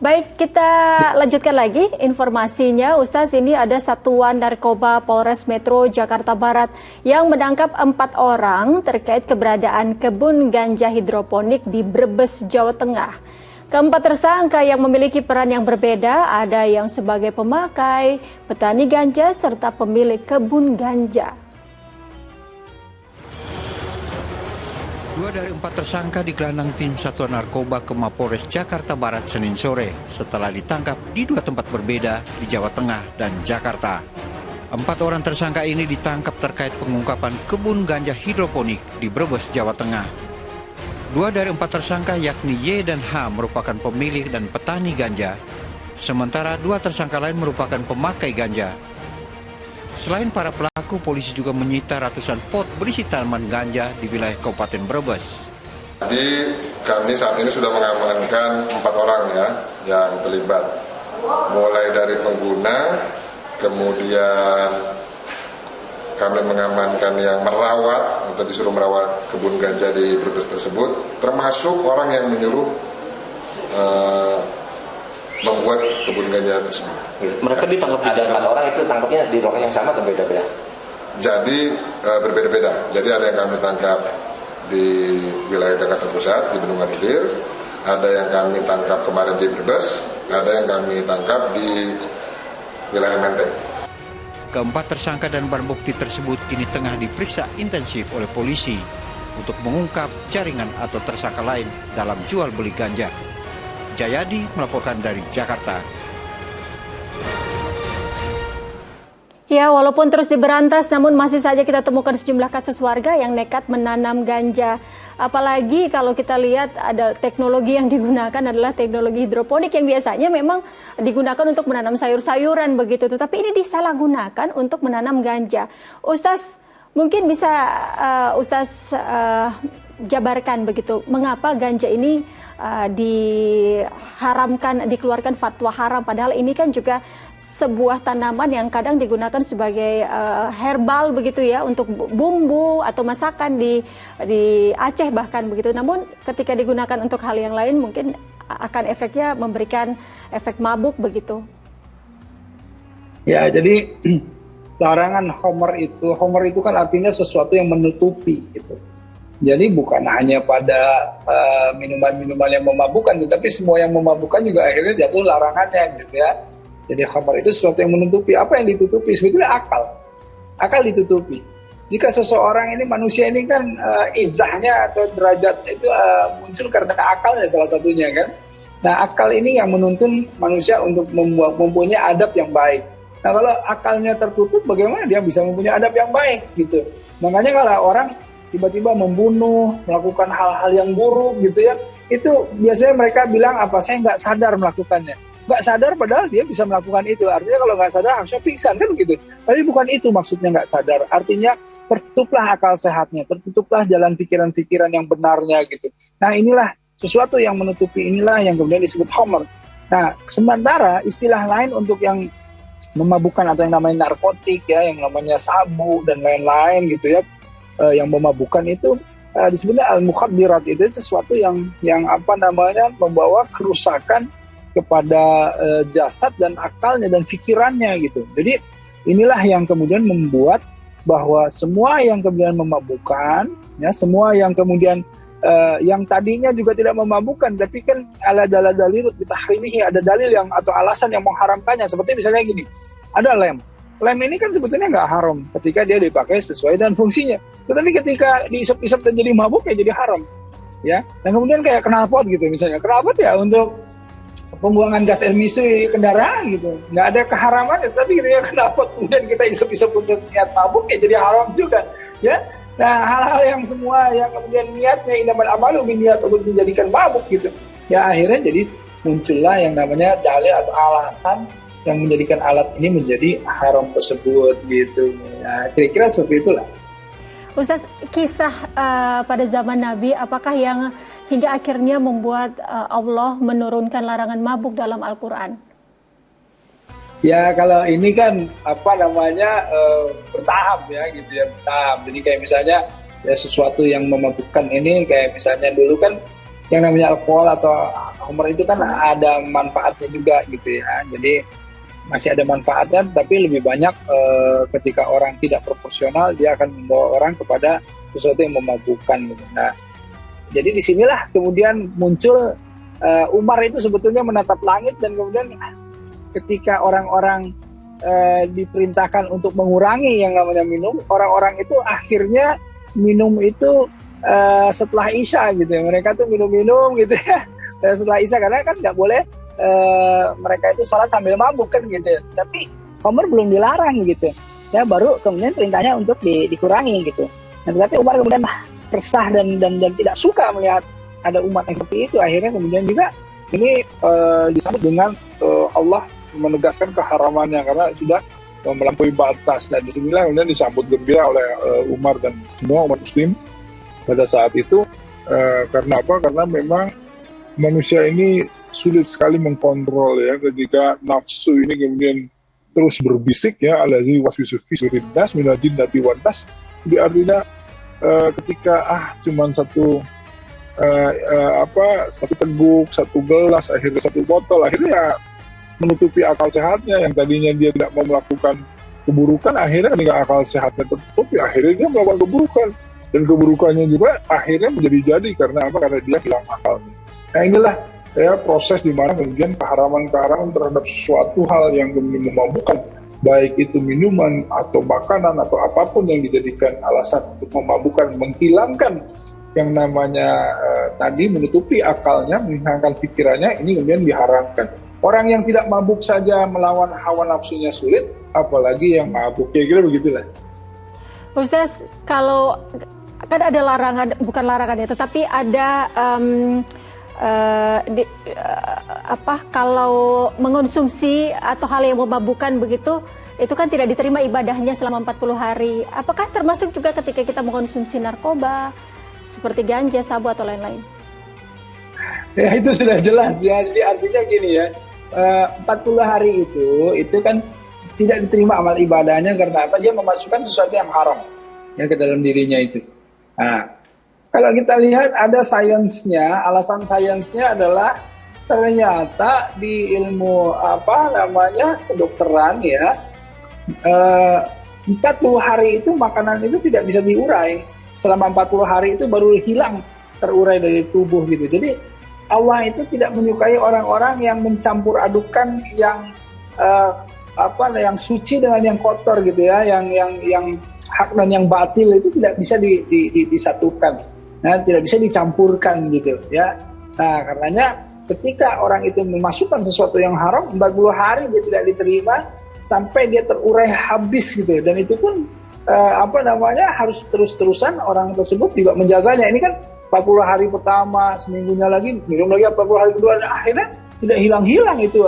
Baik, kita lanjutkan lagi informasinya. Ustaz, ini ada Satuan Narkoba Polres Metro Jakarta Barat yang menangkap 4 orang terkait keberadaan kebun ganja hidroponik di Brebes, Jawa Tengah. Keempat tersangka yang memiliki peran yang berbeda, ada yang sebagai pemakai, petani ganja, serta pemilik kebun ganja. 2 dari 4 tersangka digelandang tim Satuan Narkoba ke Mapolres Jakarta Barat Senin sore setelah ditangkap di 2 tempat berbeda di Jawa Tengah dan Jakarta. 4 orang tersangka ini ditangkap terkait pengungkapan kebun ganja hidroponik di Brebes, Jawa Tengah. 2 dari 4 tersangka yakni Y dan H merupakan pemilik dan petani ganja, sementara 2 tersangka lain merupakan pemakai ganja. Selain para pelaku, polisi juga menyita ratusan pot berisi tanaman ganja di wilayah Kabupaten Brebes. Jadi kami saat ini sudah mengamankan 4 orang ya yang terlibat. Mulai dari pengguna, kemudian kami mengamankan yang merawat atau disuruh merawat kebun ganja di Brebes tersebut, termasuk orang yang menyuruh membuat kebun ganja tersebut. Mereka ditangkap di daerah 4 orang itu tangkapnya di lokasi yang sama atau beda-beda? Jadi berbeda-beda. Jadi ada yang kami tangkap di wilayah Jakarta Pusat di Bendungan Hilir, ada yang kami tangkap kemarin di Brebes, ada yang kami tangkap di wilayah Menteng. Keempat tersangka dan barang bukti tersebut kini tengah diperiksa intensif oleh polisi untuk mengungkap jaringan atau tersangka lain dalam jual beli ganja. Jayadi melaporkan dari Jakarta. Ya, walaupun terus diberantas, namun masih saja kita temukan sejumlah kasus warga yang nekat menanam ganja. Apalagi kalau kita lihat ada teknologi yang digunakan adalah teknologi hidroponik yang biasanya memang digunakan untuk menanam sayur-sayuran begitu. Tetapi ini disalahgunakan untuk menanam ganja. Ustaz, mungkin bisa Ustaz jabarkan begitu, mengapa ganja ini diharamkan, dikeluarkan fatwa haram, padahal ini kan juga sebuah tanaman yang kadang digunakan sebagai herbal begitu ya, untuk bumbu atau masakan di Aceh bahkan begitu. Namun ketika digunakan untuk hal yang lain mungkin akan efeknya memberikan efek mabuk begitu. Ya, jadi larangan homer itu kan artinya sesuatu yang menutupi gitu. Jadi bukan hanya pada minuman-minuman yang memabukkan, tetapi semua yang memabukkan juga akhirnya jatuh larangannya gitu ya. Jadi khamar itu sesuatu yang menutupi. Apa yang ditutupi? Sebetulnya akal. Akal ditutupi. Jika seseorang ini, manusia ini kan izahnya atau derajatnya itu muncul karena akalnya salah satunya kan. Nah, akal ini yang menuntun manusia untuk mempunyai adab yang baik. Nah, kalau akalnya tertutup, bagaimana dia bisa mempunyai adab yang baik gitu. Makanya kalau orang tiba-tiba membunuh, melakukan hal-hal yang buruk gitu ya, itu biasanya mereka bilang apa, saya nggak sadar melakukannya. Nggak sadar padahal dia bisa melakukan itu. Artinya kalau nggak sadar harusnya pingsan kan gitu. Tapi bukan itu maksudnya nggak sadar. Artinya tertutuplah akal sehatnya, tertutuplah jalan pikiran-pikiran yang benarnya gitu. Nah, inilah sesuatu yang menutupi, inilah yang kemudian disebut homer. Nah, sementara istilah lain untuk yang memabukkan atau yang namanya narkotik ya, yang namanya sabu dan lain-lain gitu ya, yang memabukkan itu disebutnya al-mukhaddirat, itu sesuatu yang apa namanya membawa kerusakan kepada jasad dan akalnya dan pikirannya gitu. Jadi inilah yang kemudian membuat bahwa semua yang kemudian memabukkan ya, semua yang kemudian yang tadinya juga tidak memabukkan tapi kan ala dalil bitahrimihi, ada dalil yang atau alasan yang mengharamkannya, seperti misalnya gini, ada lem ini kan sebetulnya nggak haram ketika dia dipakai sesuai dengan fungsinya. Tetapi ketika diisap-isap dan jadi mabuk ya jadi haram. Ya. Dan kemudian kayak knalpot gitu misalnya. Knalpot ya untuk pembuangan gas emisi kendaraan gitu. Nggak ada keharaman, tapi ketika knalpot kemudian kita isap-isap untuk niat mabuk ya jadi haram juga. Ya. Nah, hal-hal yang semua yang kemudian niatnya innamal a'malu binniyat untuk menjadikan mabuk gitu. Ya akhirnya jadi muncullah yang namanya dalil atau alasan yang menjadikan alat ini menjadi haram tersebut gitu. Nah, kira-kira seperti itulah. Ustaz, kisah pada zaman Nabi apakah yang hingga akhirnya membuat Allah menurunkan larangan mabuk dalam Al-Quran? Ya, kalau ini kan apa namanya bertahap ya gitu ya, bertahap. Jadi kayak misalnya ya sesuatu yang memabukkan ini kayak misalnya dulu kan yang namanya alkohol atau khamr itu kan ada manfaatnya juga gitu ya. Jadi masih ada manfaatnya, tapi lebih banyak ketika orang tidak proporsional dia akan membawa orang kepada sesuatu yang memabukkan gitu. Nah, jadi disinilah kemudian muncul Umar itu sebetulnya menatap langit, dan kemudian ketika orang-orang diperintahkan untuk mengurangi yang namanya minum, orang-orang itu akhirnya minum itu setelah Isya gitu ya. Mereka tuh minum-minum gitu ya setelah Isya, karena kan nggak boleh mereka itu sholat sambil mabuk kan gitu. Tapi Umar belum dilarang gitu ya, baru kemudian perintahnya untuk dikurangi gitu. Nah, tetapi Umar kemudian resah dan tidak suka melihat ada umat yang seperti itu. Akhirnya kemudian juga ini disambut dengan Allah menegaskan keharamannya karena sudah melampaui batas. Dan disinilah kemudian disambut gembira oleh Umar dan semua umat muslim pada saat itu. Karena apa? Karena memang manusia ini sulit sekali mengkontrol ya, ketika nafsu ini kemudian terus berbisik ya, alazi waswisu fi sudurin nas minal jinnati wan nas. Jadi artinya ketika cuman satu teguk, satu gelas, akhirnya satu botol, akhirnya menutupi akal sehatnya. Yang tadinya dia tidak mau melakukan keburukan, akhirnya ketika akal sehatnya tertutupi, akhirnya dia melakukan keburukan, dan keburukannya juga akhirnya menjadi jadi karena apa? Karena dia hilang akalnya. Nah, inilah ya proses di mana kemudian keharaman-keharaman terhadap sesuatu hal yang kemudian memabukkan, baik itu minuman atau makanan atau apapun yang dijadikan alasan untuk memabukkan, menghilangkan yang namanya tadi menutupi akalnya, menghilangkan pikirannya, ini kemudian diharamkan. Orang yang tidak mabuk saja melawan hawa nafsunya sulit, apalagi yang mabuk. Kira-kira begitulah. Ustaz, kalau kan ada larangan, bukan larangan ya, tetapi ada kalau mengonsumsi atau hal yang memabukkan begitu, itu kan tidak diterima ibadahnya selama 40 hari. Apakah termasuk juga ketika kita mengonsumsi narkoba seperti ganja, sabu atau lain-lain? Ya, itu sudah jelas ya. Jadi artinya gini ya, 40 hari itu kan tidak diterima amal ibadahnya karena apa? Dia memasukkan sesuatu yang haram ya ke dalam dirinya itu. Nah, kalau kita lihat ada sainsnya, alasan sainsnya adalah ternyata di ilmu kedokteran ya, 40 hari itu makanan itu tidak bisa diurai. Selama 40 hari itu baru hilang terurai dari tubuh gitu. Jadi Allah itu tidak menyukai orang-orang yang mencampur adukan yang yang suci dengan yang kotor gitu ya, yang hak dan yang batil itu tidak bisa disatukan. Nah, tidak bisa dicampurkan gitu ya. Nah, karenanya ketika orang itu memasukkan sesuatu yang haram, 40 hari dia tidak diterima sampai dia terurai habis gitu. Dan itu pun harus terus-terusan orang tersebut juga menjaganya. Ini kan 40 hari pertama, seminggunya lagi, minum lagi 40 hari kedua, dan akhirnya tidak hilang-hilang itu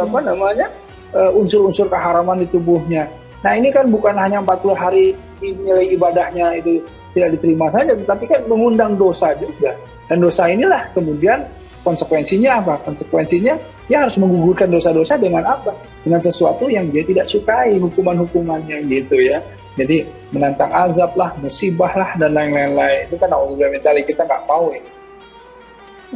unsur-unsur keharaman di tubuhnya. Nah, ini kan bukan hanya 40 hari nilai ibadahnya itu tidak diterima saja, tetapi kan mengundang dosa juga. Dan dosa inilah kemudian konsekuensinya apa? Konsekuensinya dia harus menggugurkan dosa-dosa dengan apa? Dengan sesuatu yang dia tidak sukai, hukuman-hukumannya gitu ya. Jadi menantang azab lah, musibah lah, dan lain-lain. Itu kan kita nggak mau ya.